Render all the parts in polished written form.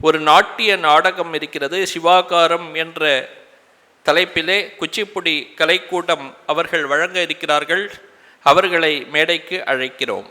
ஒரு நாட்டிய நாடகம் இருக்கிறது. சிவாகாரம் என்ற தலைப்பிலே குச்சிப்புடி கலைக்கூடம் அவர்கள் வழங்க இருக்கிறார்கள். அவர்களை மேடைக்கு அழைக்கிறோம்.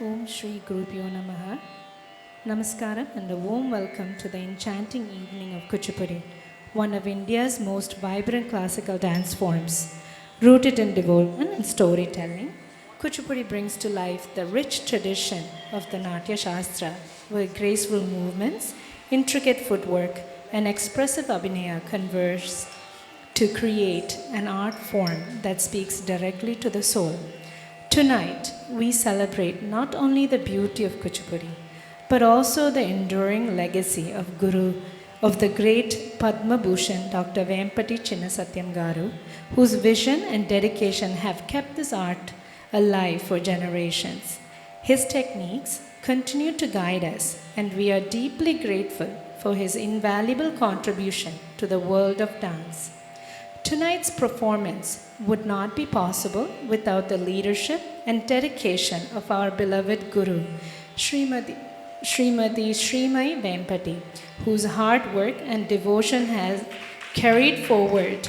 Om Shri Gurubhyo Namaha. Namaskaram and a warm welcome to the enchanting evening of Kuchipudi, one of India's most vibrant classical dance forms. Rooted in devotion and storytelling, Kuchipudi brings to life the rich tradition of the Natya Shastra, where graceful movements, intricate footwork, and expressive abhinaya converge to create an art form that speaks directly to the soul. Tonight, we celebrate not only the beauty of Kuchipudi, but also the enduring legacy of the great Padma Bhushan Dr. Vempati Chinnasatyam Garu, whose vision and dedication have kept this art alive for generations. His techniques continue to guide us, and we are deeply grateful for his invaluable contribution to the world of dance. Tonight's performance would not be possible without the leadership and dedication of our beloved Guru, Srimati Srimai Vempati, whose hard work and devotion has carried forward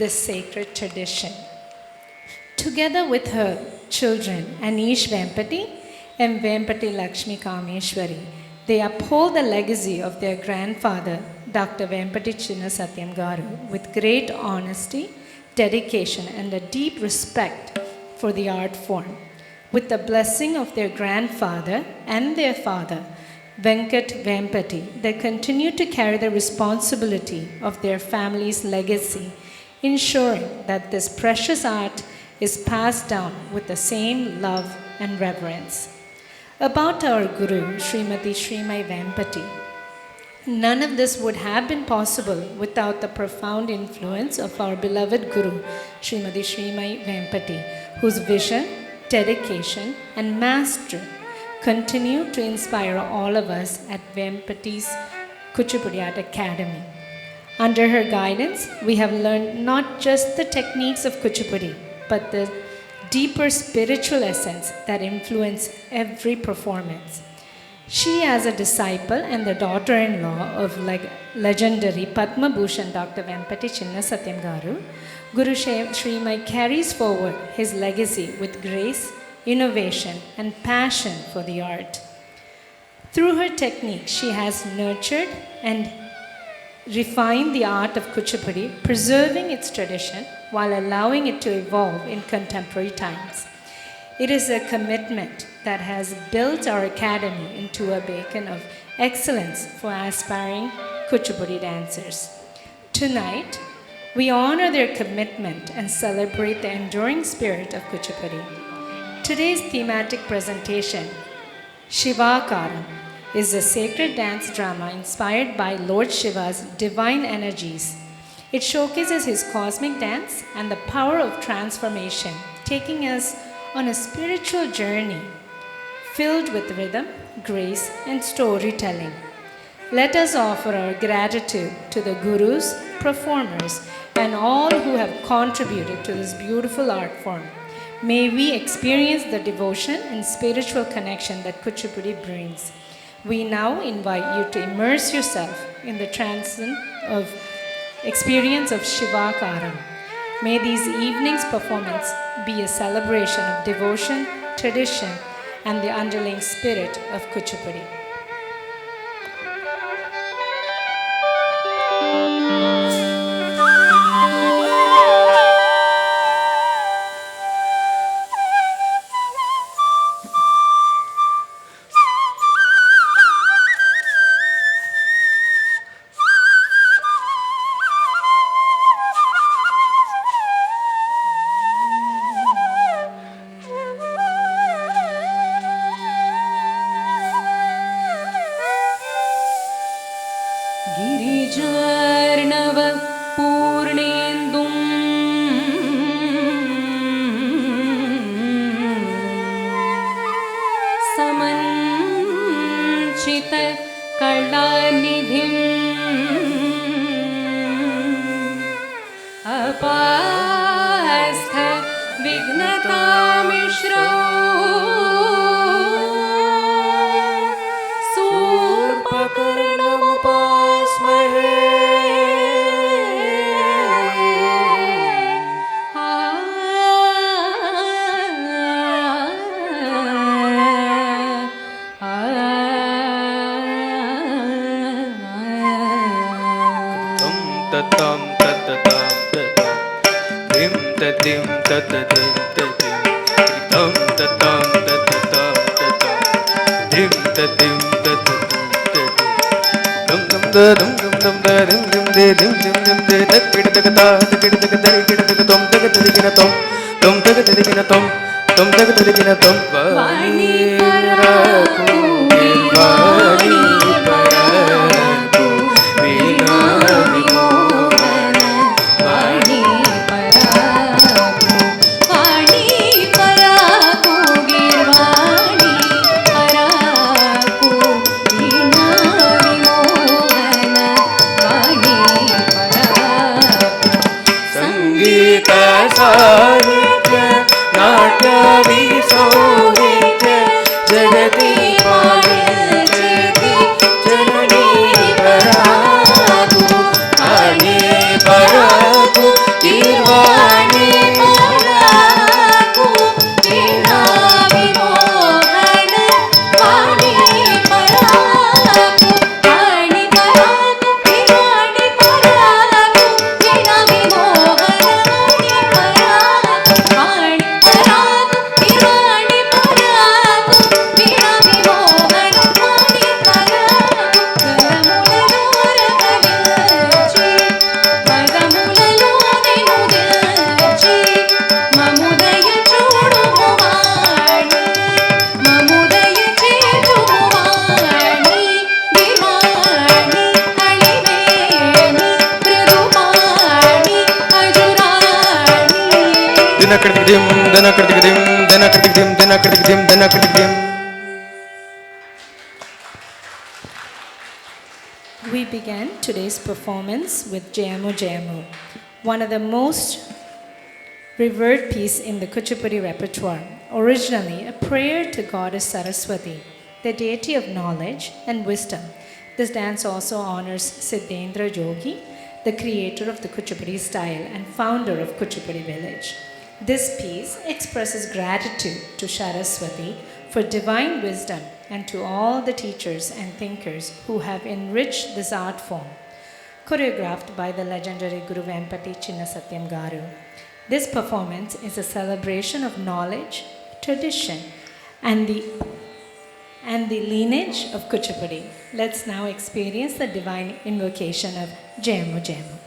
this sacred tradition. Together with her children, Anish Vempati and Vempati Lakshmi Kameshwari, they uphold the legacy of their grandfather, Dr. Vempati Chinnasatyam Garu, with great honesty, dedication, and a deep respect for the art form. With the blessing of their grandfather and their father, Venkat Vempati, they continue to carry the responsibility of their family's legacy, ensuring that this precious art is passed down with the same love and reverence. About our Guru, Srimati Srimai Vempati, none of this would have been possible without the profound influence of our beloved Guru, Srimati Srimai Vempati, whose vision, dedication, and mastery continue to inspire all of us at Vempati's Kuchipudi Art Academy. Under her guidance, we have learned not just the techniques of Kuchipudi, but the deeper spiritual essence that influence every performance. She, as a disciple and the daughter-in-law of legendary Padma Bhushan Dr. Vempati Chinnasatyam Garu, Guru Srimai carries forward his legacy with grace, innovation, and passion for the art. Through her technique, she has nurtured and refined the art of Kuchipudi, preserving its tradition while allowing it to evolve in contemporary times. It is a commitment that has built our academy into a beacon of excellence for aspiring Kuchipudi dancers. Tonight, we honor their commitment and celebrate the enduring spirit of Kuchipudi. Today's thematic presentation, Shivakaram, is a sacred dance drama inspired by Lord Shiva's divine energies. It showcases his cosmic dance and the power of transformation, taking us on a spiritual journey filled with rhythm, grace, and storytelling. Let us offer our gratitude to the gurus, performers, and all who have contributed to this beautiful art form. May we experience the devotion and spiritual connection that Kuchipudi brings. We now invite you to immerse yourself in the transcendent of experience of Shivakaram. May these evening's performance be a celebration of devotion, tradition, and the underlying spirit of Kuchipudi. dim ta dim ta ta dim ta dim tom ta tom ta ta tom ta tom dim ta dim ta ta dim ta dim dum dum da dum dum dum da dim dim de dim dim dim de tak kid tak ta tak kid tak da kid tak tom tak tak kid tom tom tak tak kid tom tom tak tak kid tom vani paraku vani paraku veena vimodana vani paraku vani paraku girvani paraku veena vimodana vani paraku sangeeta sahitya नाट्य विसौहित्य जगति पालयति जननी परागु आने परागु कीर्वाणी परागु वीणा विमोहन वाणी परागु वाणी परागु कीर्वाणी परागु वीणा विमोहन वाणी परागु कीर्वाणी परागु वीणा विमोहन वाणी परागु పదములలోనే నుదిల్చి మముదయ చూడువాణి మముదయ చేతువాణి విమాణి అళివేణి మృదువాణి అజురాణి దినకృతికిదిం దినకృతికిదిం దినకృతికిదిం దినకృతికిదిం దినకృతికిదిం. We began today's performance with Jayamu Jayamu, one of the most revered piece in the Kuchipudi repertoire. Originally a prayer to Goddess Saraswati, the deity of knowledge and wisdom. This dance also honors Siddhendra Jogi, the creator of the Kuchipudi style and founder of Kuchipudi village. This piece expresses gratitude to Saraswati for divine wisdom and to all the teachers and thinkers who have enriched this art form. Choreographed by the legendary Guru Vempati Chinnasatyam Garu. This performance is a celebration of knowledge, tradition, and the lineage of Kuchipudi. Let's now experience the divine invocation of Jayamu Jayamu.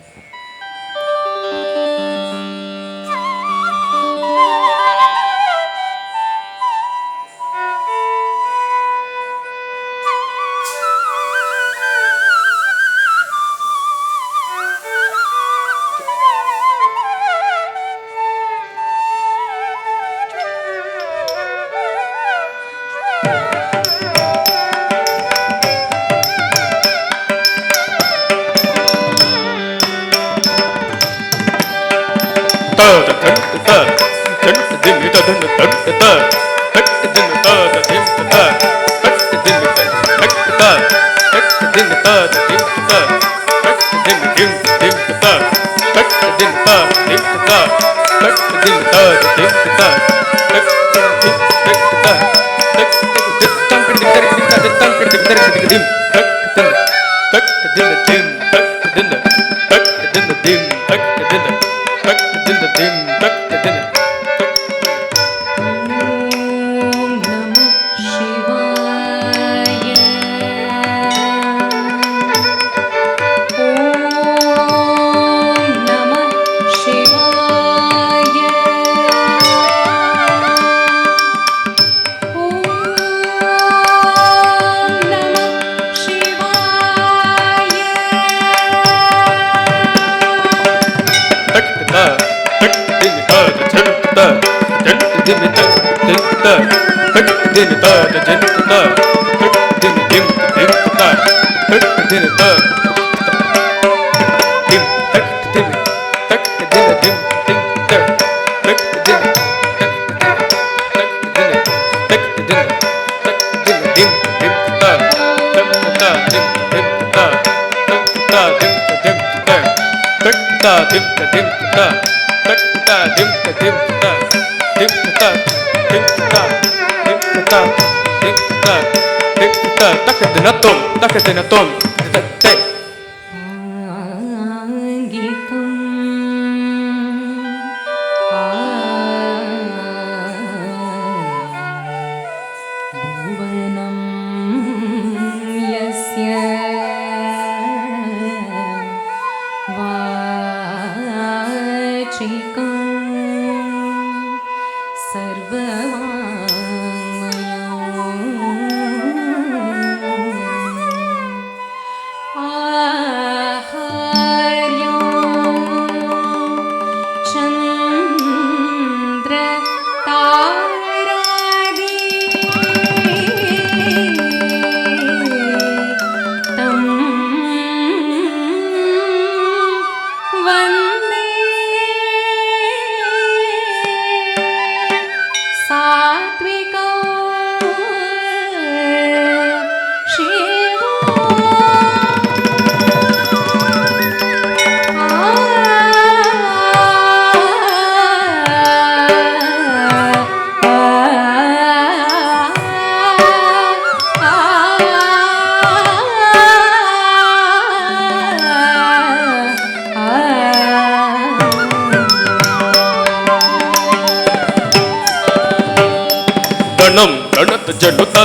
జనుత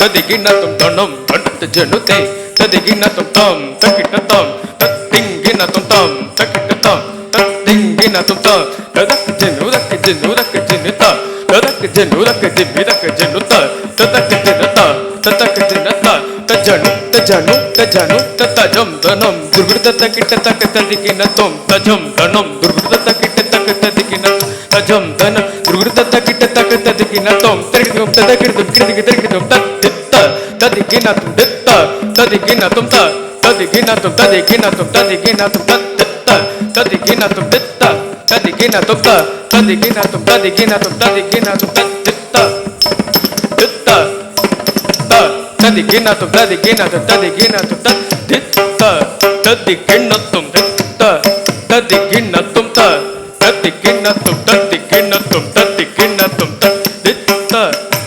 తదిగినతం తనం తట జనుతే తదిగినతం తం తకిటతం తత్తింగినతం తం తకిటతం తత్తింగినతం తం తదక్ జనుదక్ జనుదక్ జనుత తదక్ జనుదక్ జిమిదక్ జనుత తదక్ జనుత తదక్ జనుత తజను తజను తజను తజం ధనం దుర్గృత తకిట తక తదిగినతం తజం ధనం దుర్గృత తకిట తక తదిగినతం తజం ధన దుర్గృత తకిట తక తదిగినతం తరిగితం తదకిరితం కిరిదిగి తరిగితం తత్తిత్త తదిగినతం దిత్త తదిగినతం త తదిగినతం తదిగినతం తదిగినతం తత్తిత్త తదిగినతం దిత్త తదిగినతం త తదిగినతం తదిగినతం తదిగినతం తత్తిత్త దిత్త త తదిగినతం తదిగినతం తదిగినతం తత్తిత్త తదిగినతం దిత్త తదిగినతం త తదిగినతం తదిగినతం తదిగినతం తత్తిత్త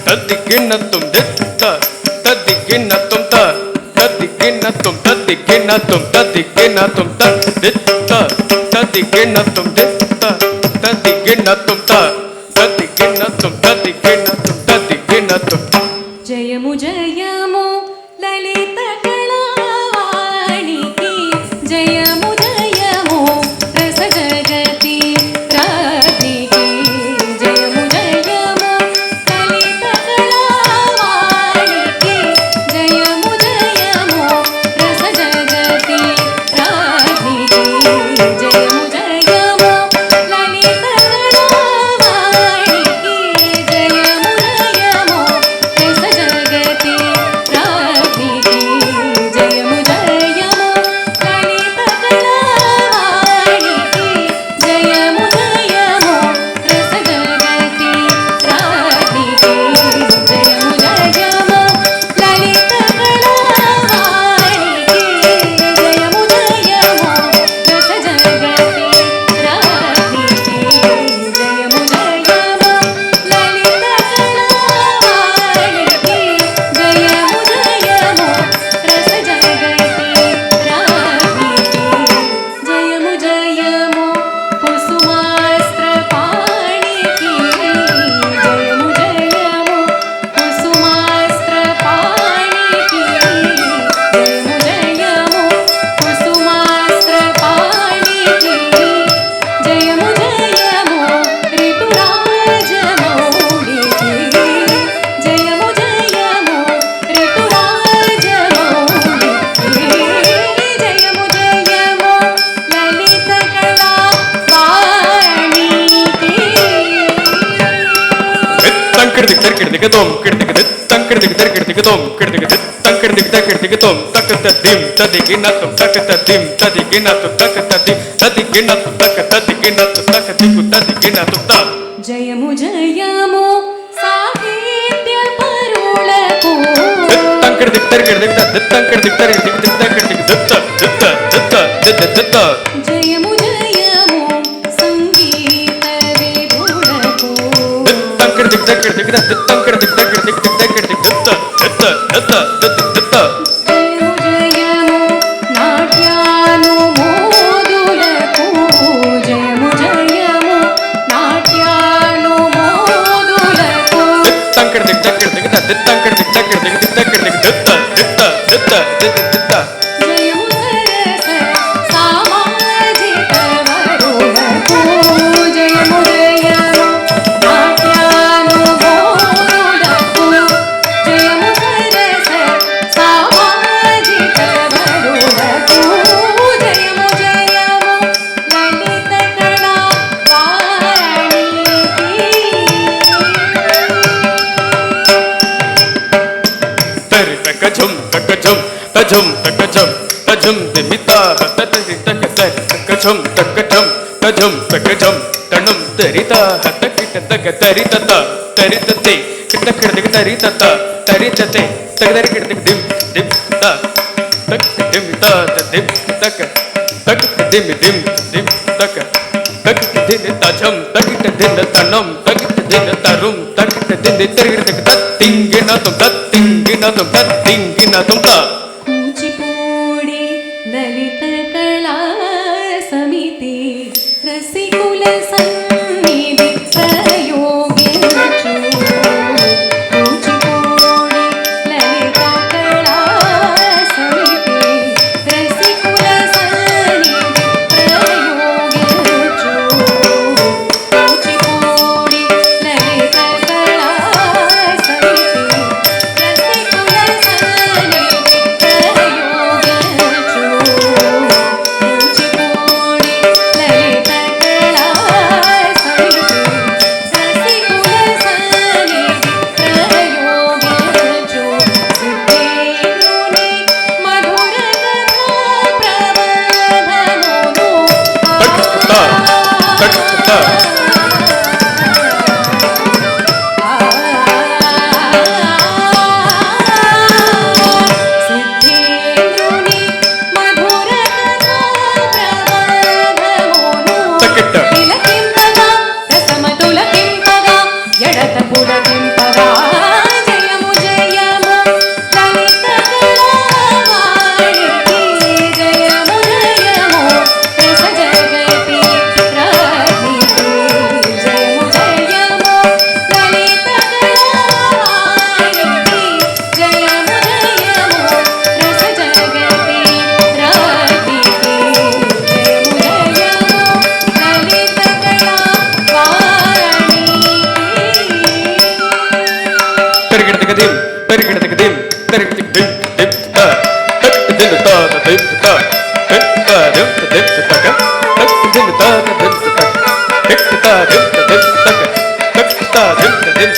తదిగినతం దిత్త తదిగినతం త తదిగినతం తదిగినతం తదిగినతం తత్తిత్త తదిగినతం దిత్త తదిగినతం త తదిగినతం తదిగినతం తదిగినతం. జయము జయము లలిత కళావాణికి జయము జయము రస జగతి రాధికి జయము జయము లలిత కళావాణికి జయము జయము రస జగతి రాధికి జయము జయము లలిత కళావాణికి జయము జయము రస జగతి రాధికి జయము జయము లలిత కళావాణికి జయము జయము రస జగతి రాధికి జయము జయము లలిత కళావాణికి జయము జయము రస జగతి రాధికి జయము జయము లలిత కళావాణికి జయము జయము రస జగతి రాధికి జయము జయము కుసుమాస్త్ర పాణికి జయము జయము కుసుమాస్త్ర పాణికి జయము జయము కుసుమాస్త్ర పాణికి జయము జయము ఋతురాజమౌళికి జయము జయము ఋతురాజమౌళికి జయము జయము లలిత కళావాణికి తంకిడికి తరికిడికి తోం కిడికి తంకిడికి తరికిడికి తోం కిడికి తంకిడికి తరికిడికి తోం తకత దిం తదిగినతం తకత దిం తదిగినతం తకత దిం తదిగినతం తకత దిగినతం తకతికు తదిగినతం త జయము జయము సాహిత్య పరులకు తంకిడికి తరికిడికి తంకిడికి తరికిడికి తంకిడికి దిత్త దిత్త దిత్త దిత్త దిత్త జయము జయము సంగీత విధులకు తంకిడికి తరికిడికి తంకిడికి తరికిడికి తంకిడికి దిత్త దిత్త దిత్త దిత్త దిత్త జయము జయము నాట్యానుమోదులకు జయము జయము నాట్యానుమోదులకు తంకిడికి తరికిడికి తంకిడికి తరికిడికి తంకిడికి దిత్త దిత్త దిత్త దిత్త దిత్త జయము సరస సామాజిక వరులకు జయము జయము నాట్యానుమోదులకు జయము సరస సామాజిక వరులకు జయము జయము లలిత కళావాణికి తరి తకజం తకజం తజం తకజం తజం దిమితా తతరి తకతరి తకజం తకజం తజం తకజం తణం తరితా తకిట తక తరితత తరితతే కిటకిడకి తరితత తరితతే తగదరి కిడకి దిం దిం త తక్ దిమితా దిం తక తక్ దిమి దిం దిం తక తక్ దిని తజం తకిట దిన తణం తకిట దిన తరుం తకిట దిని తరిగిడకి తత్తింగినతం తత్తింగినతం తత్తింగినతం త కూచిపూడి లలిత కళా సమితి రసికుల సన్నిధి ప్రయోగించు Kuchipudi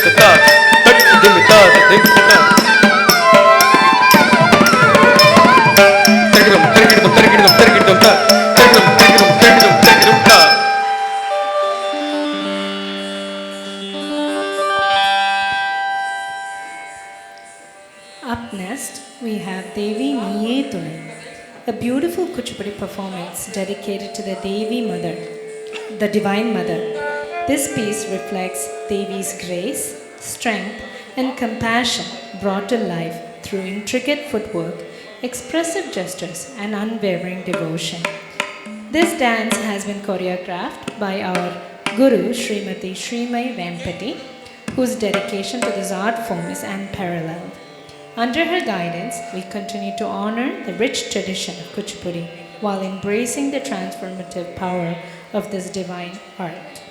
ta tak dim ta dim ta tergidum tergidum tergidum tergidum ta tergidum tergidum tergidum tergidum ta. Up next, we have Devi Niye Thunai, a beautiful Kuchipudi performance dedicated to the Devi Mother, the Divine Mother. This piece reflects Devi's grace, strength, and compassion brought to life through intricate footwork, expressive gestures, and unwavering devotion. This dance has been choreographed by our Guru Srimati Srimai Vempati, whose dedication to this art form is unparalleled. Under her guidance, we continue to honor the rich tradition of Kuchipudi while embracing the transformative power of this divine art.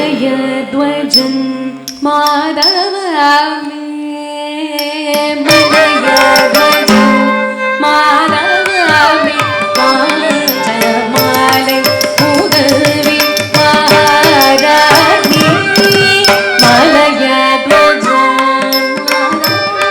மலயத்வஜன் மாதவமே மலயத்வஜன் மாதவமே மாலை முதல்வி மகாராணி மலயத்வஜன் மாதவமே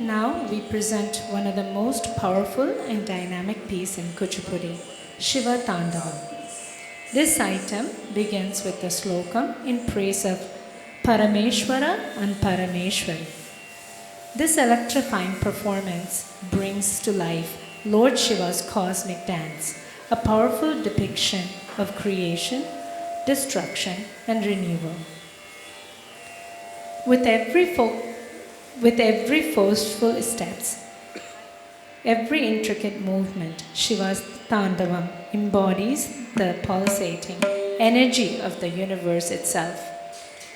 Now we present one of the most powerful and dynamic piece in Kuchipudi, Shiva Tandavam. This item begins with the slokam in praise of Parameshwara and Parameshwari. This electrifying performance brings to life Lord Shiva's cosmic dance, a powerful depiction of creation, destruction, and renewal. With every forceful steps, every intricate movement, Shiva's Tandavam embodies the pulsating energy of the universe itself.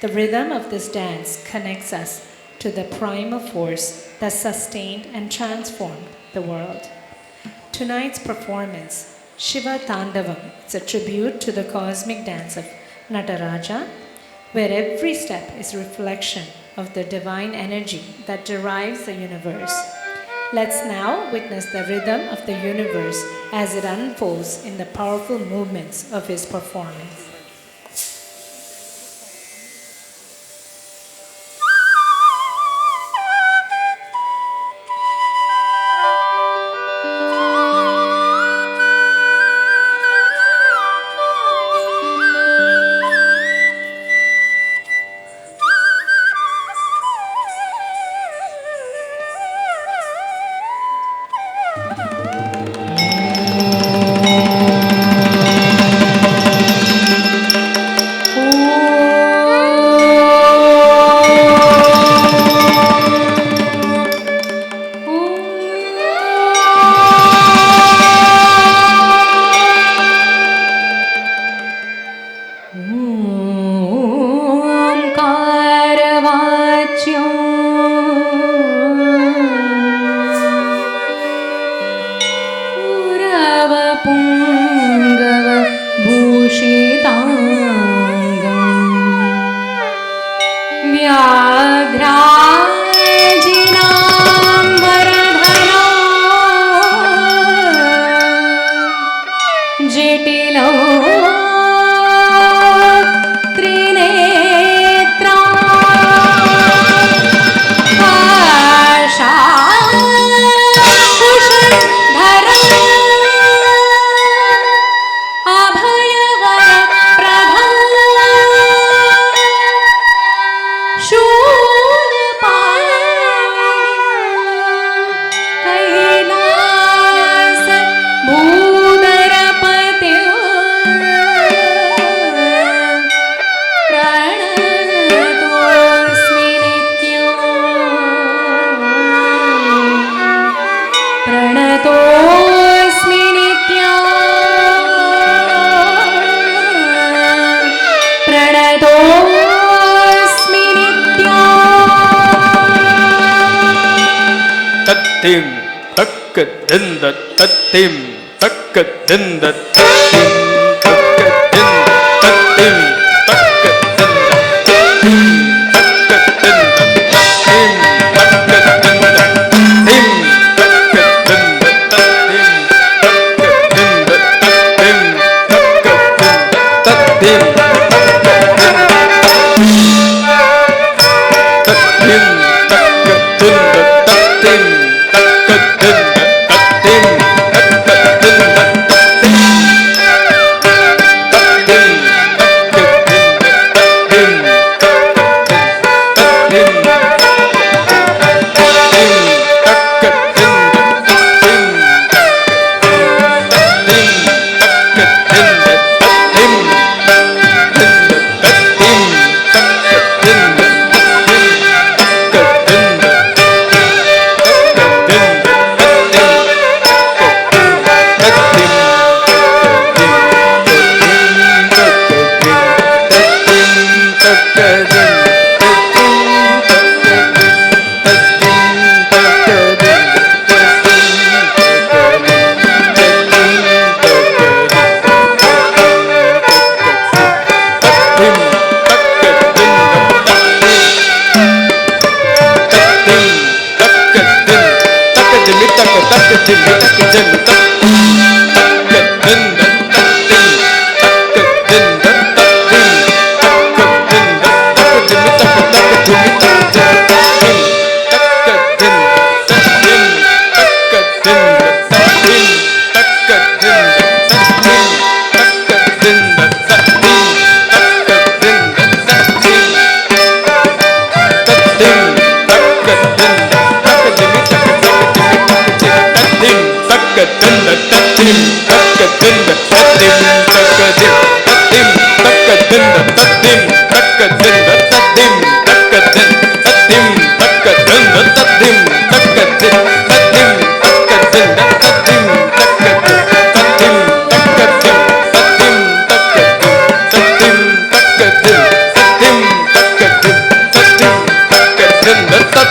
The rhythm of this dance connects us to the primal force that sustained and transformed the world. Tonight's performance, Shiva Tandavam, is a tribute to the cosmic dance of Nataraja, where every step is a reflection of the divine energy that derives the universe. Let's now witness the rhythm of the universe as it unfolds in the powerful movements of his performance. Tattim takka dinda tattim takka dinda tattim takka dinda tattim takka dinda tattim takka dinda tattim takka dinda tattim takka dinda tattim takka dinda tattim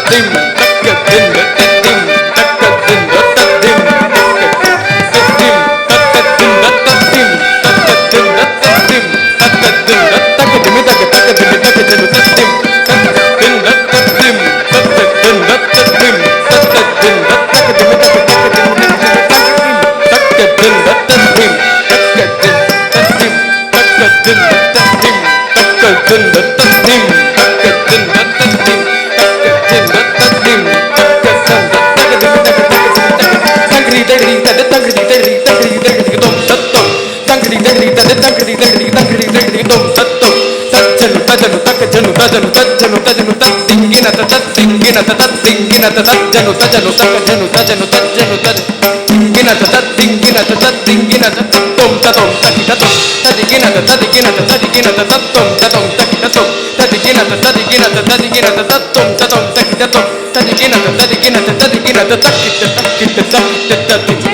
ತತ್ತಿಂ ತಕ್ಕದಿಂದ ತತ್ತಿಂ ತಕ್ಕದಿಂದ ತತ್ತಿಂ ತತ್ತಿಂ ತಕ್ಕದಿಂದ ತತ್ತಿಂ ತಕ್ಕದಿಂದ ತತ್ತಿಂ ತಕ್ಕದಿಂದ ತಕ್ಕದಿಮಿ ತಕ್ಕ ತಕ್ಕದಿಮಿ ತಕ್ಕದಿಮಿ ತತ್ತಿಂ ತಕ್ಕದಿಂದ ತತ್ತಿಂ ತಕ್ಕದಿಂದ ತತ್ತಿಂ ತಕ್ಕದಿಂದ ತಕ್ಕದಿಮಿ ತಕ್ಕ ತಕ್ಕದಿಮಿ ತಕ್ಕದಿಂದ ತತ್ತಿಂ ತಕ್ಕದಿಂದ ತತ್ತಿಂ ತಕ್ಕದಿಂದ ತತ್ತಿಂ ತಕ್ಕದಿಂದ ತತ್ತಿಂ ತಕ್ಕದಿಂದ ತತ್ತಿಂ ತಕ್ಕದಿಂದ ತತ್ತಿಂ ತಕ್ಕದಿಂದ ತತ್ತಿಂ ತಕ್ಕದಿಂದ ತತ್ತಿಂ ತಂಗಡಿ ತಗಡಿ ತದ ತಂಗಡಿ ತಗಡಿ ತಂಗಡಿ ತಗಡಿ ತೊಂ ತತ್ತಂ ತಜ್ಜನು ತಜನು ತಕ್ಕಜನು ತಜನು ತಜ್ಜನು ತಜನು ತತ್ತಿಂಗಿನ ತತ್ತಿಂಗಿನ ತತ್ತಿಂಗಿನ ತಜ್ಜನು ತಜನು ತಕ್ಕಜನು ತಜನು ತಜ್ಜನು ತಜ್ಜಿಂಗಿನ ತತ್ತಿಂಗಿನ ತತ್ತಿಂಗಿನ ತತ್ತಂ ತತಂ ತಕಿತಂ ತದಿಗಿನ ತದಿಗಿನ ತದಿಗಿನ ತತ್ತಂ ತತಂ ತಕಿತಂ ತದಿಗಿನ ತದಿಗಿನ ತದಿಗಿನ ತತ್ತಂ ತತಂ ತಕಿತಂ ತದಿಗಿನ ತದಿಗಿನ ತದಿಗಿನ ತಕ್ಕಿತ ತಕ್ಕಿತ ತಕ್ಕಿತ ತಕ್ಕಿತ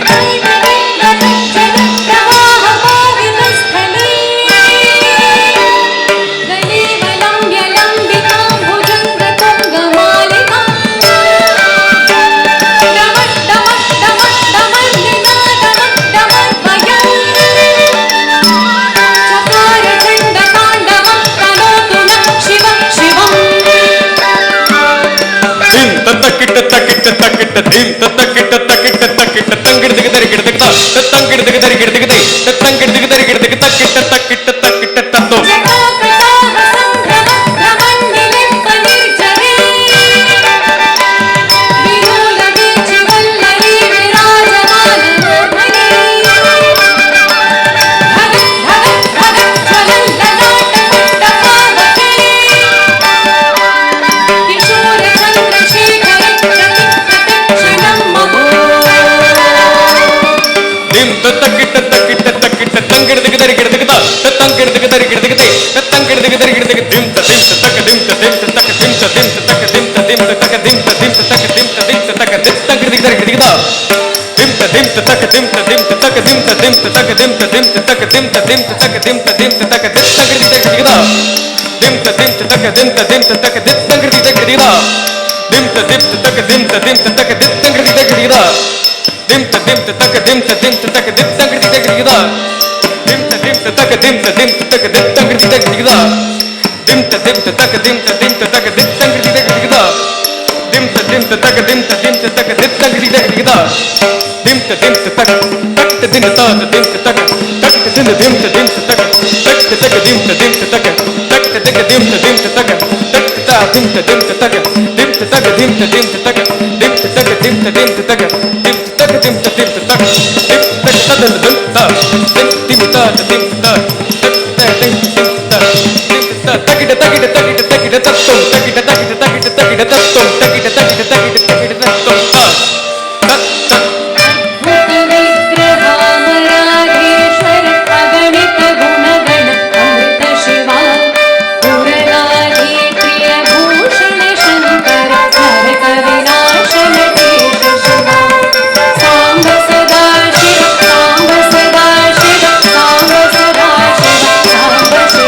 प्रिय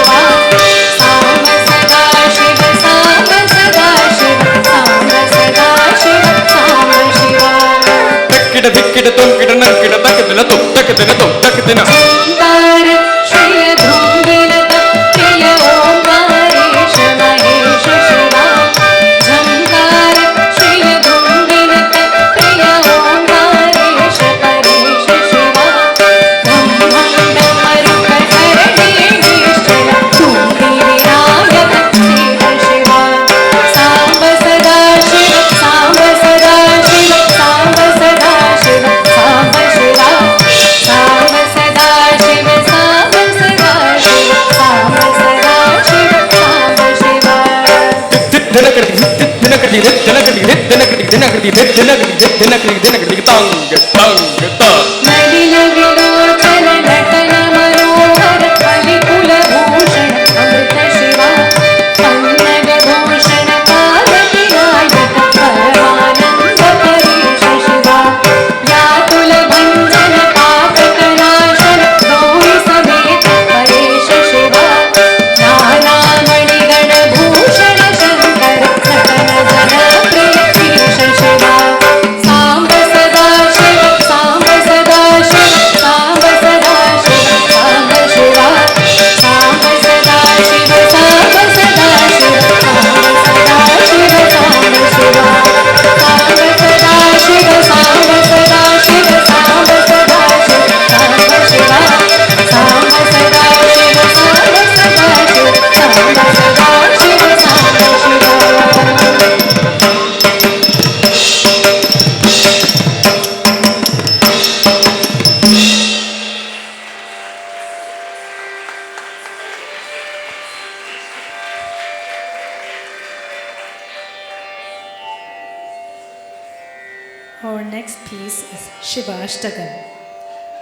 Our next piece is Shivashtakam,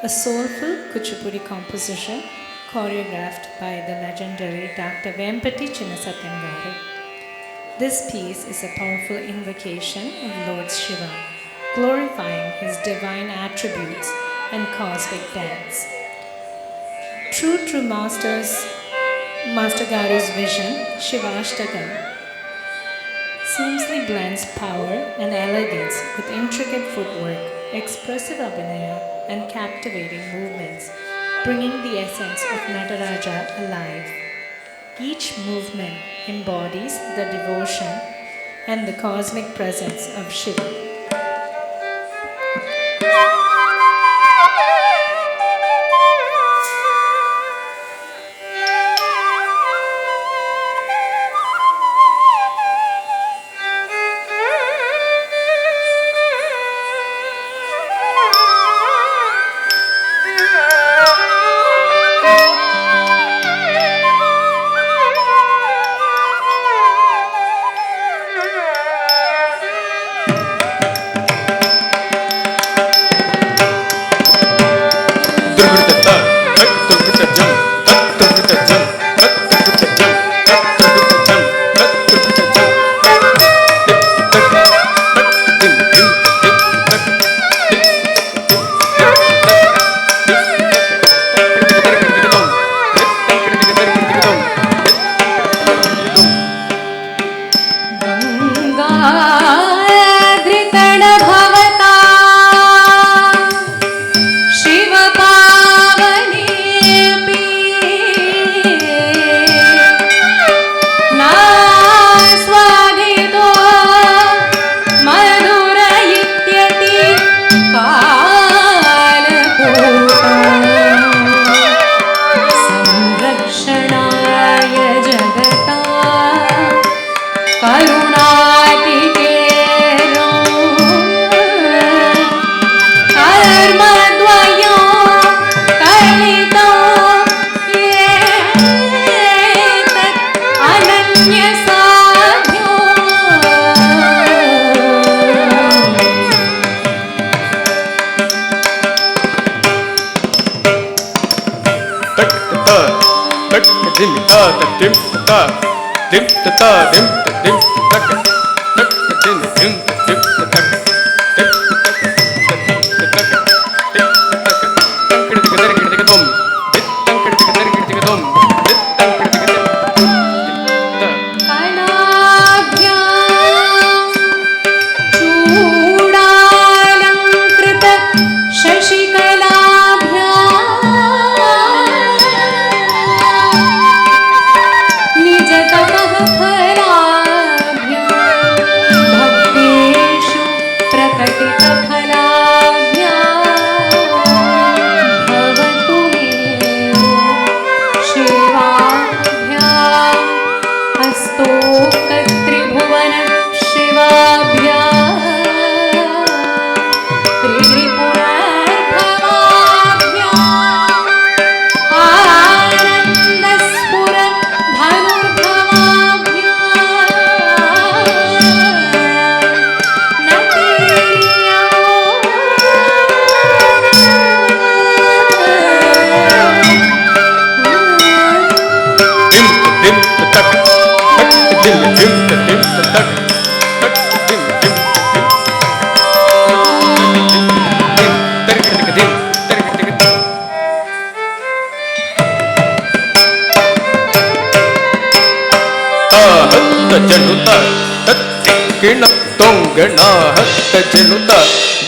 a soulful Kuchipudi composition choreographed by the legendary Dr. Vempati Chinnasatyam Garu. This piece is a powerful invocation of Lord Shiva, glorifying his divine attributes and cosmic dance. True to Master Garu's vision, Shivashtakam seamlessly blends power and elegance with intricate footwork, expressive abhinaya, and captivating movements, bringing the essence of Nataraja alive. Each movement embodies the devotion and the cosmic presence of Shiva.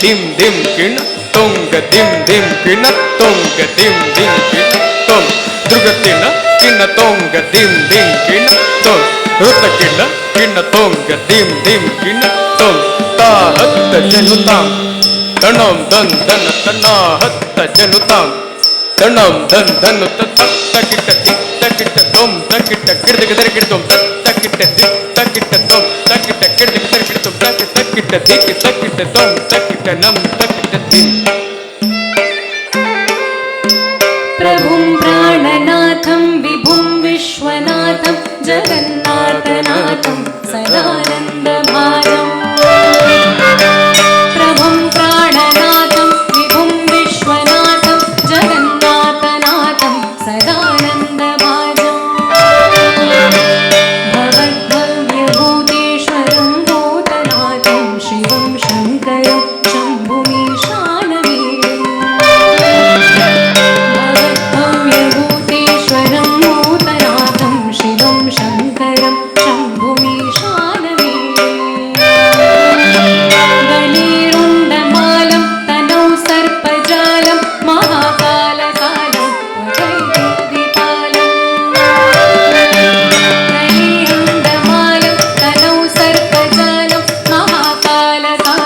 dim dim kin tonga dim dim kin tonga dim dim kin tong drugatina kin tonga dim dim kin tong rutakina kin tonga dim dim kin tong ta hatta janutam tanam dan dan tana hatta janutam tanam dan dan takita takita tom takita kirda kirtom takita takita tom takita kirda kirtom takita takita tom takita nam takita dim प्रभुं प्राणनाथं विभुं विश्वनाथं जगन्नाथनाथं सदानन्दभारम् प्रभुं शिवं शङ्करं शम्भुमीशानवीरम् भवद्भव्यभूतेश्वरं भूतनाथं शिवं शङ्करं शम्भुमीशानवीरम् गणेरुण्डमालं तनौ सर्पजालं महाकालकालं वदैदिपालम् गणेरुण्डमालं तनौ सर्पजालं महाकालकालं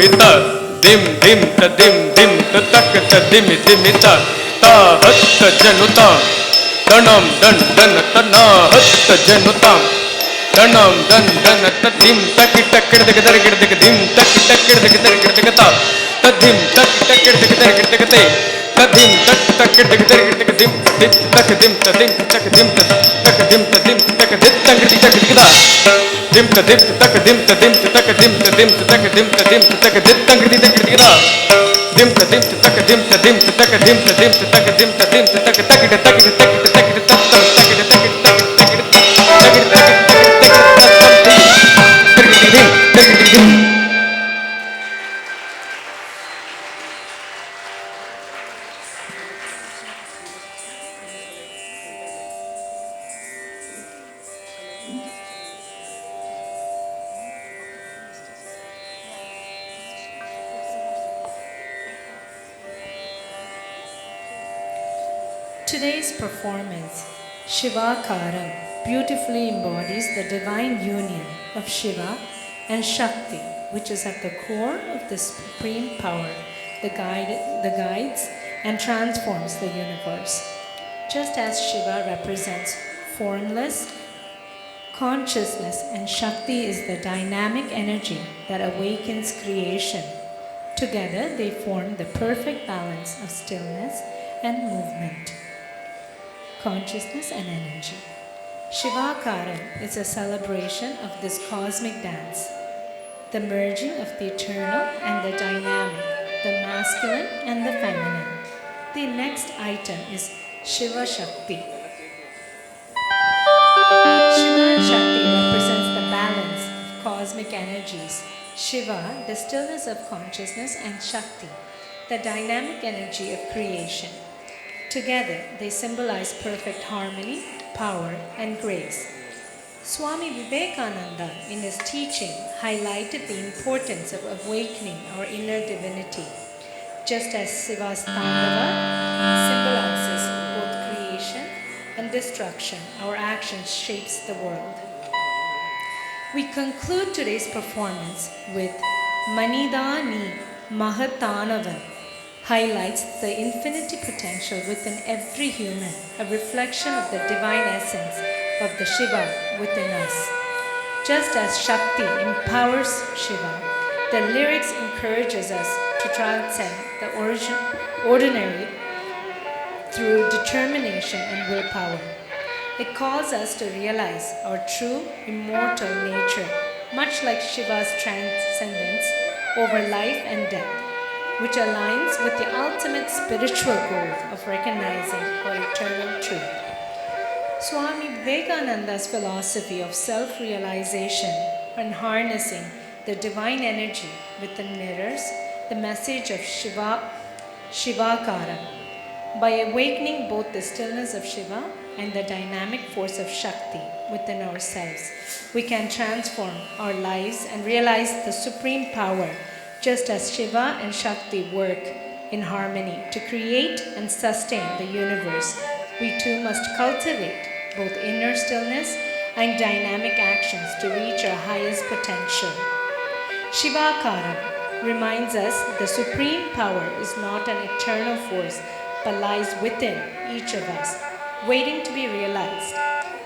ದಿಮಿತ ದಿಮ್ ದಿಮ್ ತ ದಿಮ್ ದಿಮ್ ತ ತಕ್ಕ ತ ದಿಮಿ ದಿಮಿತ ತಾ ಹತ್ತ ಜನುತ ದಣಂ ದನ್ ದನ ತನ ಹತ್ತ ಜನುತ ದಣಂ ದನ್ ದನ ತ ದಿಮ್ ತಕ್ಕಿ ಟಕ್ಕಿಡದಕ ದರಗಿಡದಕ ದಿಮ್ ತಕ್ಕಿ ಟಕ್ಕಿಡದಕ ದರಗಿಡದಕ ತ ದಿಮ್ ತಕ್ಕಿ ಟಕ್ಕಿಡದಕ ದರಗಿಡದಕ ತೆ dim tak tak tak tak tak dim dim tak dim tak dim tak dim tak dim tak dim tak dim tak dim tak kita dim tak dim tak dim tak dim tak dim tak dim tak dim tak dim tak dim tak kita dim tak dim tak dim tak dim tak dim tak dim tak dim tak dim tak kita tak kita Today's performance, Shivakaram, beautifully embodies the divine union of Shiva and Shakti, which is at the core of the supreme power that guides and transforms the universe. Just as Shiva represents formless consciousness and Shakti is the dynamic energy that awakens creation, together they form the perfect balance of stillness and movement, consciousness and energy. Shivakaram is a celebration of this cosmic dance, the merging of the eternal and the dynamic, the masculine and the feminine. The next item is Shiva Shakti. Shiva and Shakti represents the balance of cosmic energies. Shiva, the stillness of consciousness, and Shakti, the dynamic energy of creation. Together, they symbolize perfect harmony, power, and grace. Swami Vivekananda, in his teaching, highlighted the importance of awakening our inner divinity. Just as Shiva's Tandava symbolizes both creation and destruction, our actions shapes the world. We conclude today's performance with Manidani Mahatanavan, highlights the infinity potential within every human, a reflection of the divine essence of the Shiva within us. Just as Shakti empowers Shiva, the lyrics encourages us to transcend the ordinary through determination and willpower. It calls us to realize our true immortal nature, much like Shiva's transcendence over life and death, which aligns with the ultimate spiritual goal of recognizing our eternal truth. Swami Vivekananda's philosophy of self-realization and harnessing the divine energy within mirrors the message of Shivakaram. By awakening both the stillness of Shiva and the dynamic force of Shakti within ourselves, we can transform our lives and realize the supreme power. Just as Shiva and Shakti work in harmony to create and sustain the universe, we too must cultivate both inner stillness and dynamic actions to reach our highest potential. Shivakaram reminds us the supreme power is not an eternal force but lies within each of us, waiting to be realized.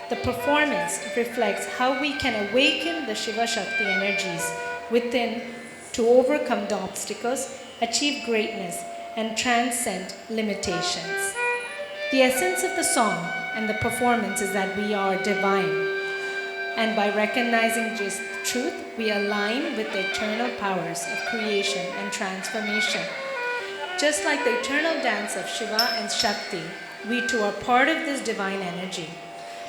The performance reflects how we can awaken the Shiva Shakti energies within to overcome the obstacles, achieve greatness, and transcend limitations. The essence of the song and the performance is that we are divine, and by recognizing this truth, we align with the eternal powers of creation and transformation. Just like the eternal dance of Shiva and Shakti, we too are part of this divine energy.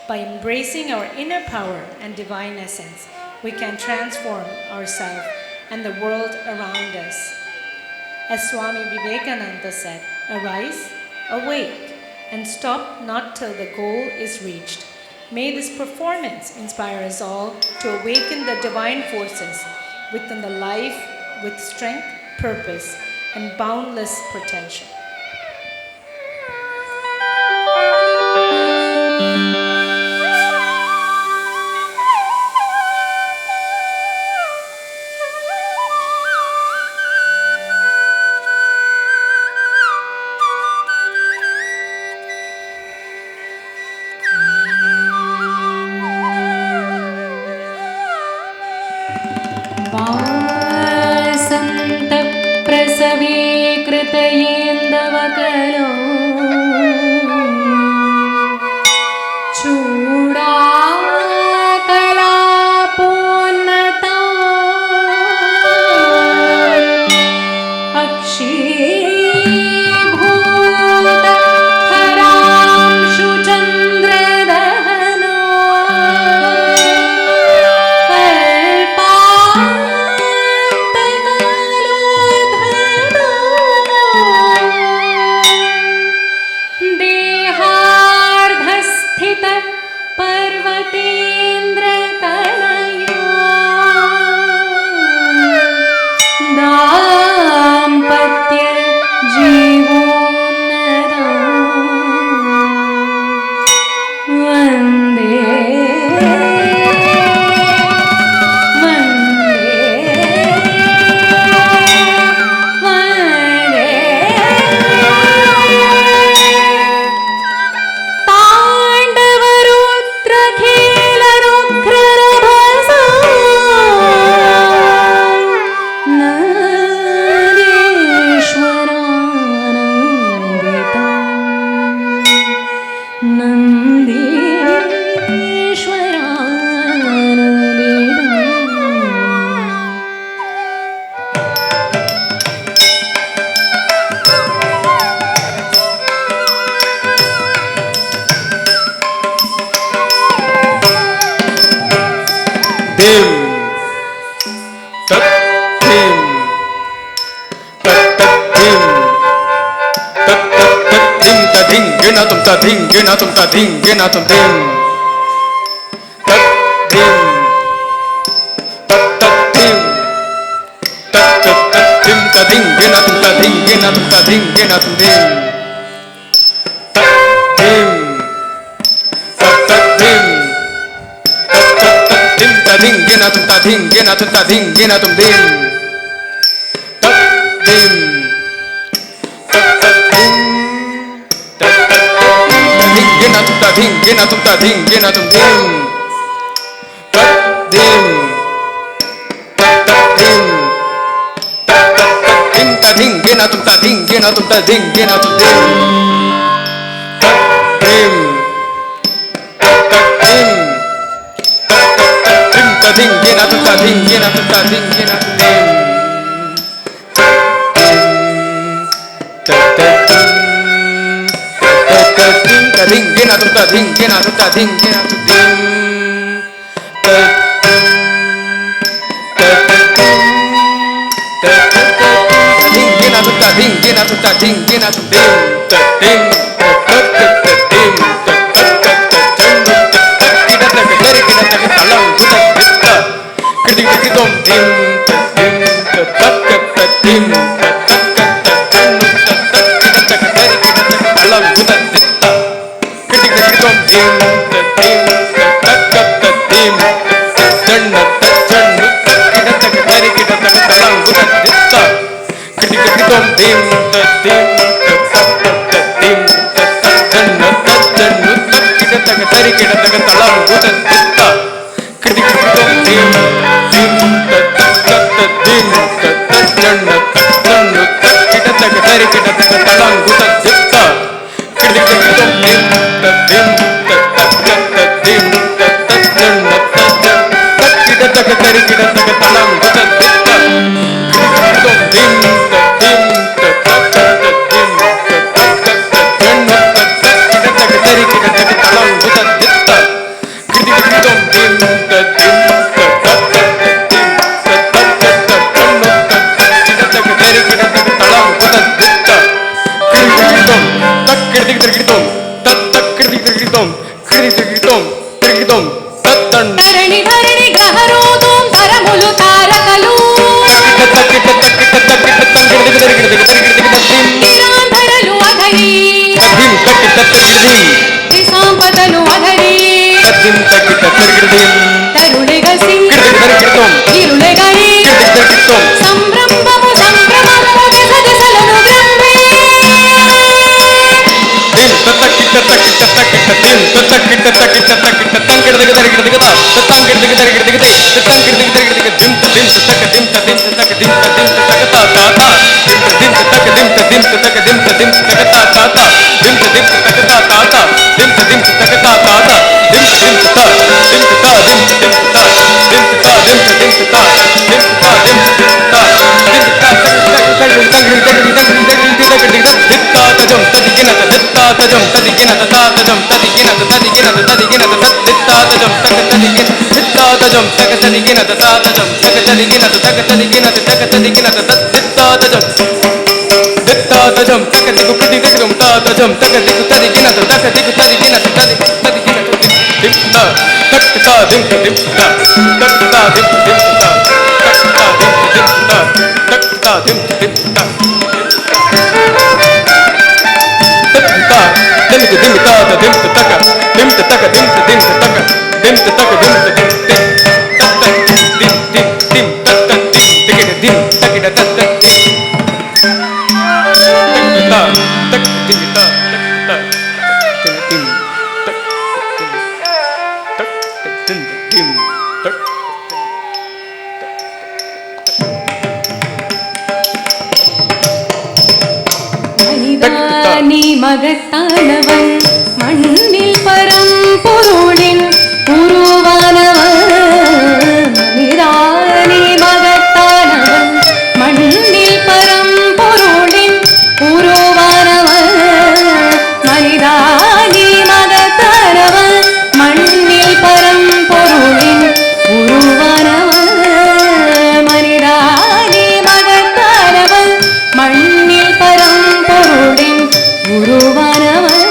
By embracing our inner power and divine essence, we can transform ourselves and the world around us. As Swami Vivekananda said, arise, awake, and stop not till the goal is reached. May this performance inspire us all to awaken the divine forces within the life with strength, purpose, and boundless potential. चूडाकलापोन्नता अक्षीभूतखरांशुचन्द्रदहना देहार्धस्थित पर्वतेन्द्रतनयो दाम्पत्य जीवोन्नदा वन्दे धिम तत् धिम तत् धिम तत् धिम तधिं गिनातुं तधिं गिनातुं तधिं गिनातुं धिम तत् धिम तत् धिम तत् धिम तधिं गिनातुं तधिं गिनातुं तधिं गिनातुं धिम तत् धिम tading ginatum tading ginatum tading ginatum dim tadim tading ginatum tading ginatum tading ginatum dim tadim tading ginatum tading ginatum tading ginatum dim tadim tading ginatum tading ginatum tading ginatum dim tading ginatum tading ginatum tading ginatum dim tading ginatum tading ginatum tading ginatum dim tading Tom dim dim tak dim alam buta ditta kritik tom dim dim tak dim janna jannu kita tak dari kita tak alam buta ditta kritik tom dim dim tak dim janna jannu kita tak dari kita tak alam buta ditta kritik tom dim ధరణి ధరణి గ్రహరోధం ధరములు తారకలు నిరాంధరలు అధరి దిశాంపదలు అధరి తరుళెగసి ఇరుళెగరి సంభ్రమము సంభ్రమము దిశ దిశలను బ్రహ్మే dim மனிதானி மகத்தானவன் மண்ணில் பரம்பொருளின் உருவானவன். மனிதானி மகத்தானவன் மண்ணில் பரம்பொருளின் உருவானவன். மனிதானி மகத்தானவன் மண்ணில் பரம்பொருளின் உருவானவன். மனிதானி மகத்தானவன் மண்ணில் பரம்பொருளின் உருவானவன்.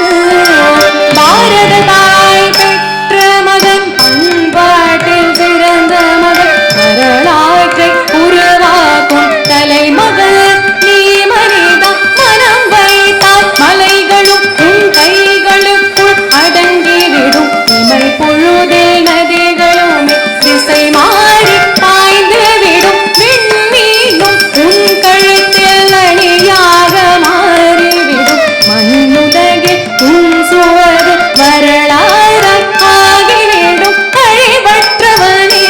பாரத தாய் பெற்ற மகன், பண்பாட்டில் பிறந்த மகன், வரலாற்றை உருவாக்கும் தலைமகன் நீ மனிதா. மனம் வைத்தால் மலைகளும் உன் கைகளுக்குள் அடங்கிவிடும். இமை பொழுதில் நதிகளுமே திசை மாறி பாய்ந்து விடும். விண்மீனும் உன் கழுத்தில் அணியாக மாறிவிடும். மண்ணுலகில் உன் சுவது வரலாறாய் ஆகிவிடும். அழிவற்றவனே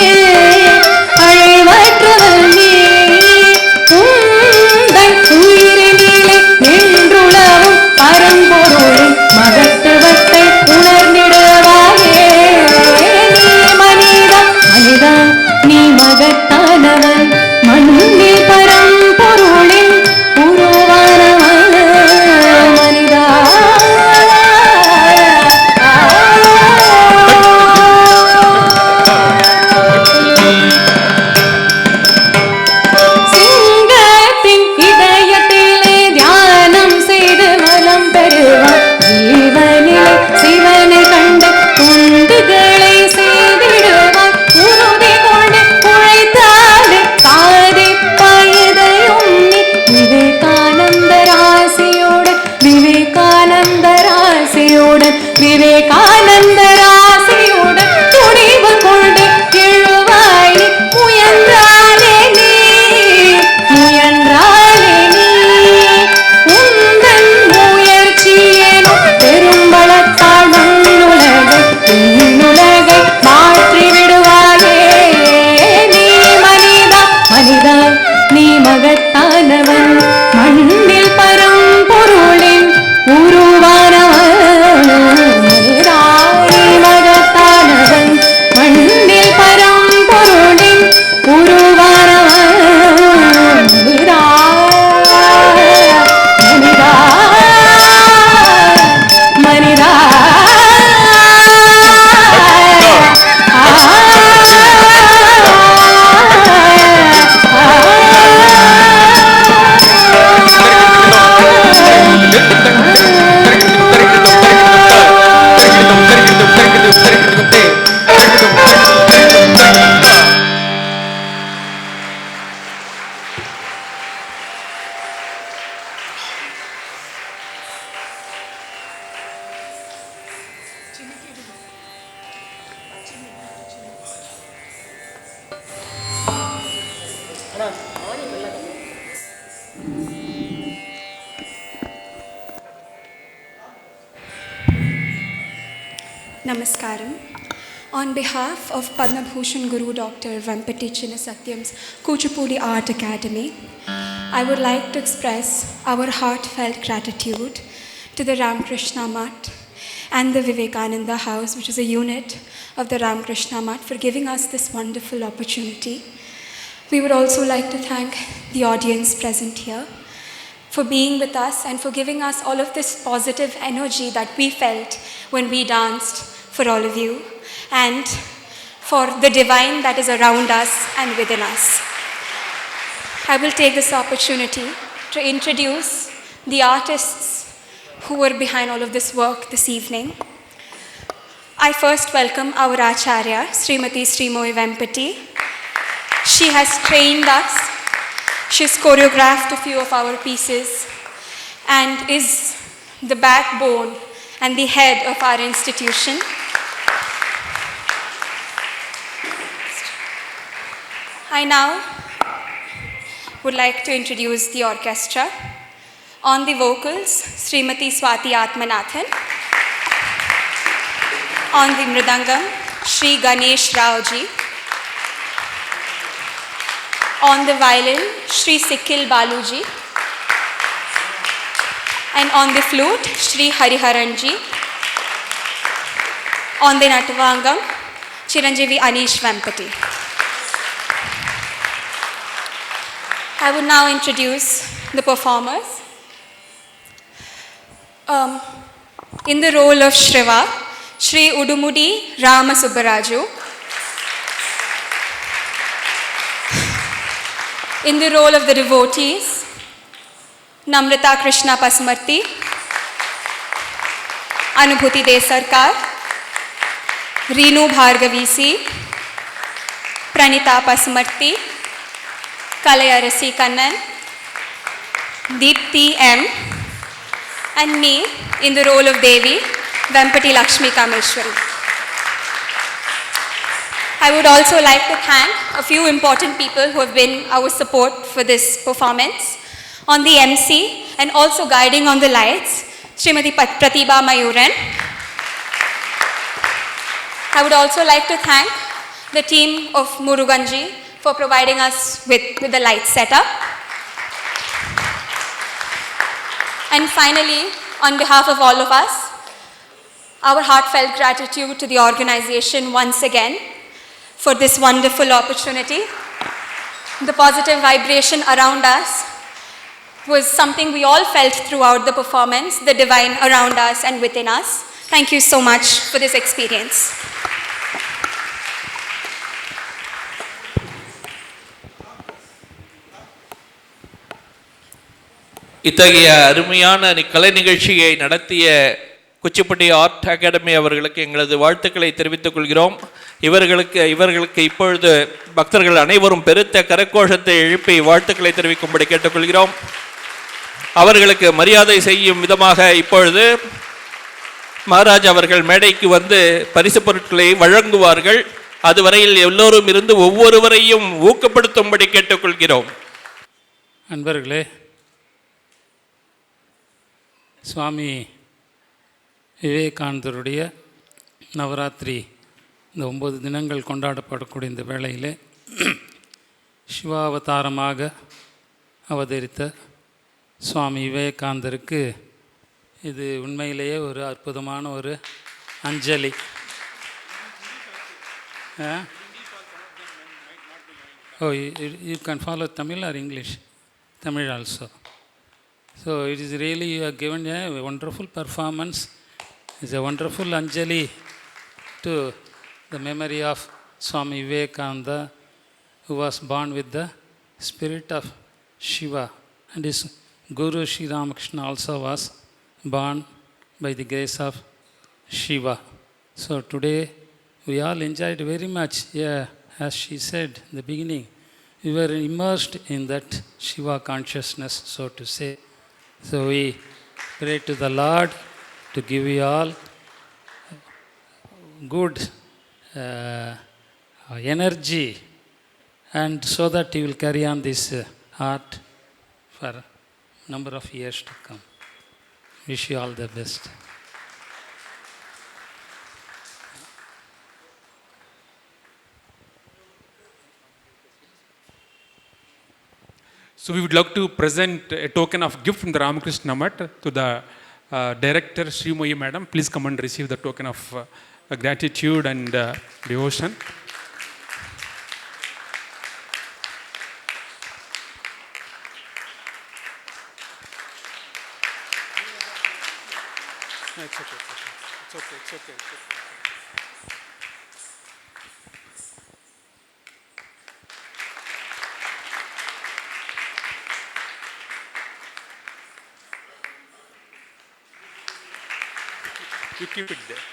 அழிவற்றவனே உந்தன் உயிரினிலே நின்றுளவும் பரம்பொருளின் மகத்துவத்தை உணர்ந்திடுவாயே. நீ மனிதா மனிதா நீ மகத்தானவன் மண்ணில் பரம்பொருளின் உருவானவன். மனிதா சிங்கத்தின் இதயத்திலே தியானம் செய்து வலம் பெறுவான். ஜீவனிலே சிவனை கண்டு துண்டுகளை செய்திடுவான். உறுதி கொண்டு உழைத்தாலே சாதிப்பாயதையும் நீ. விவேகானந்த ராசியோடு விவேகானந்த ராசியோடு விவேகானந்த ராசியோடு துணிவு கொண்டு எழுவாய் நீ. முயன்றாலே நீ முயன்றாலே நீ உந்தன் முயற்சியேனும் பெரும்பலத்தால் மண்ணுலகை விண்ணுலகை மாற்றி விடுவாயே. நீ மனிதா மனிதா நீ மகத்தானவன் மண்ணில் பரம்பொருளின் உருவானவன். மனிதா நீ மகத்தானவன் மண்ணில் பரம்பொருளின் உருவானவன். மனிதா மனிதா மனிதா Namaskaram. On behalf of Padma Bhushan Guru Dr. Vempati Chinnasatyam's Kuchipudi Art Academy, I would like to express our heartfelt gratitude to the Ramakrishna Mutt and the Vivekananda House, which is a unit of the Ramakrishna Math, for giving us this wonderful opportunity. We would also like to thank the audience present here for being with us and for giving us all of this positive energy that we felt when we danced for all of you, and for the divine that is around us and within us. I will take this opportunity to introduce the artists who were behind all of this work this evening. I first welcome our Acharya, Srimati Srimoy Vempati. She has trained us, she's choreographed a few of our pieces, and is the backbone and the head of our institution. I now would like to introduce the orchestra. On the vocals, Srimati Swati Atmanathan. On the mridangam, Shri Ganesh Raoji. On the violin, Shri Sikhil Baluji. And on the flute, Shri Hariharanji. On the natavangam, Chiranjeevi Anish Vempati. I would now introduce the performers. In the role of Shriva, Shri Udumudi Rama Subbaraju. In the role of the devotees, Namrata Krishna Pasmarti, Anubhuti Desarkar, Reenu Bhargavisi, Pranita Pasmarti, Kalayarasi Kannan, Deepthi M, and me in the role of Devi, Vempati Lakshmi Kameshwari. I would also like to thank a few important people who have been our support for this performance. On the MC and also guiding on the lights, Srimati Pratibha Mayuran. I would also like to thank the team of Muruganji for providing us with the light setup. And finally, on behalf of all of us, our heartfelt gratitude to the organization once again for this wonderful opportunity. The positive vibration around us was something we all felt throughout the performance, the divine around us and within us. Thank you so much for this experience. இத்தகைய அருமையான கலை நிகழ்ச்சியை நடத்திய Kuchipudi art academy அவர்களுக்கு எங்களது வாழ்த்துக்களை தெரிவித்துக் கொள்கிறோம். இவர்களுக்கு இப்பொழுது பக்தர்கள் அனைவரும் பெருத்த கரகோஷத்தை எழுப்பி வாழ்த்துக்களை தெரிவிக்கும்படி கேட்டுக்கொள்கிறோம். அவர்களுக்கு மரியாதை செய்யும் விதமாக இப்பொழுது மகாராஜ் அவர்கள் மேடைக்கு வந்து பரிசு பொருட்களை வழங்குவார்கள். அதுவரையில் எல்லோரும் இருந்து ஒவ்வொருவரையும் ஊக்கப்படுத்தும்படி கேட்டுக்கொள்கிறோம். அன்பர்களே, சுவாமி விவேகானந்தருடைய நவராத்திரி இந்த 9 தினங்கள் கொண்டாடப்படக்கூடிய இந்த வேளையிலே சிவாவதாரமாக அவதரித்த சுவாமி விவேகானந்தருக்கு இது உண்மையிலேயே ஒரு அற்புதமான ஒரு அஞ்சலி. Oh, you can follow Tamil or English? Tamil also. So it is really, you have given a wonderful performance. It's a wonderful Anjali to the memory of Swami Vivekananda, who was born with the spirit of Shiva, and his Guru Sri Ramakrishna also was born by the grace of Shiva. So today we all enjoyed very much. Yeah, as she said in the beginning, we were immersed in that Shiva consciousness, so to say. So we pray to the Lord to give you all good energy, and so that you will carry on this art for a number of years to come. Wish you all the best. So we would like to present a token of gift from the Ramakrishna Math to the Director Srimoyi Madam, please come and receive the token of gratitude and devotion. It's okay. You keep it there.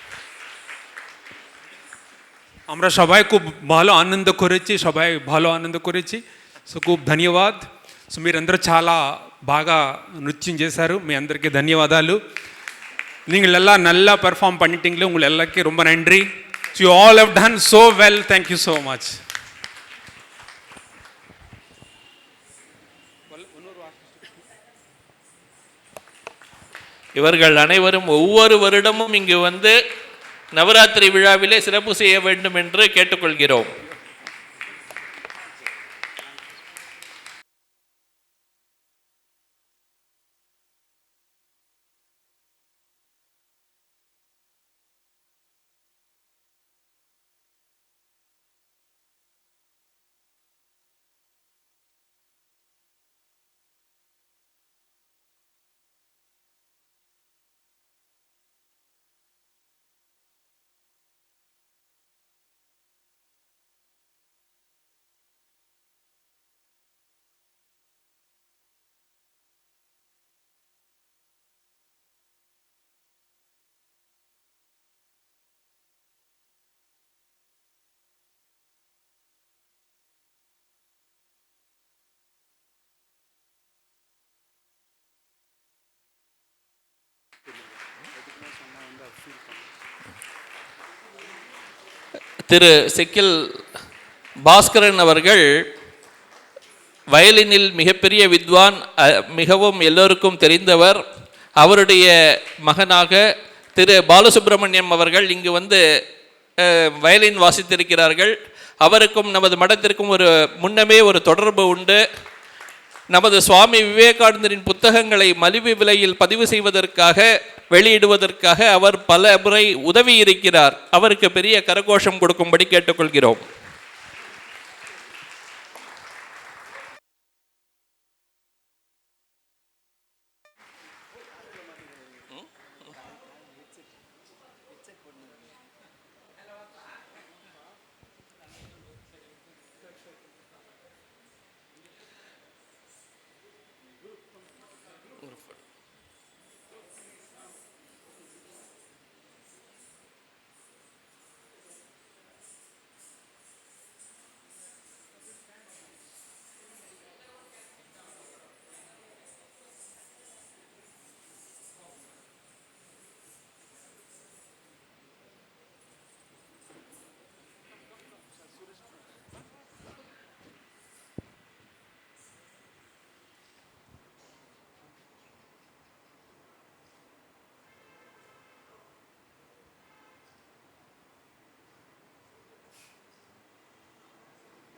আমরা সবাই খুব ভালো ఆనంద করেছি so খুব ధన్యవాద్ so మీరందరూ చాలా బాగా నృత్యం చేశారు మీ అందరికీ ధన్యవాదాలు நீங்கள் எல்லாம் நல்லா பெர்ஃபார்ம் பண்ணிட்டீங்களே உங்களை எல்லாருக்கும் ரொம்ப நன்றி you all have done so well thank you so much இவர்கள் அனைவரும் ஒவ்வொரு வருடமும் இங்கு வந்து நவராத்திரி விழாவிலே சிறப்பு செய்ய வேண்டும் என்று கேட்டுக்கொள்கிறோம். திரு செக்கில் பாஸ்கரன் அவர்கள் வயலினில் மிகப்பெரிய வித்வான், மிகவும் எல்லோருக்கும் தெரிந்தவர். அவருடைய மகனாக திரு பாலசுப்ரமணியம் அவர்கள் இங்கு வந்து வயலின் வாசித்திருக்கிறார்கள். அவருக்கும் நமது மடத்திற்கும் முன்னமே ஒரு தொடர்பு உண்டு. நமது சுவாமி விவேகானந்தரின் புத்தகங்களை மலிவு விலையில் பதிவு செய்வதற்காக வெளியிடுவதற்காக அவர் பல முறை உதவி இருக்கிறார். அவருக்கு பெரிய கரகோஷம் கொடுக்கும்படி கேட்டுக்கொள்கிறோம்.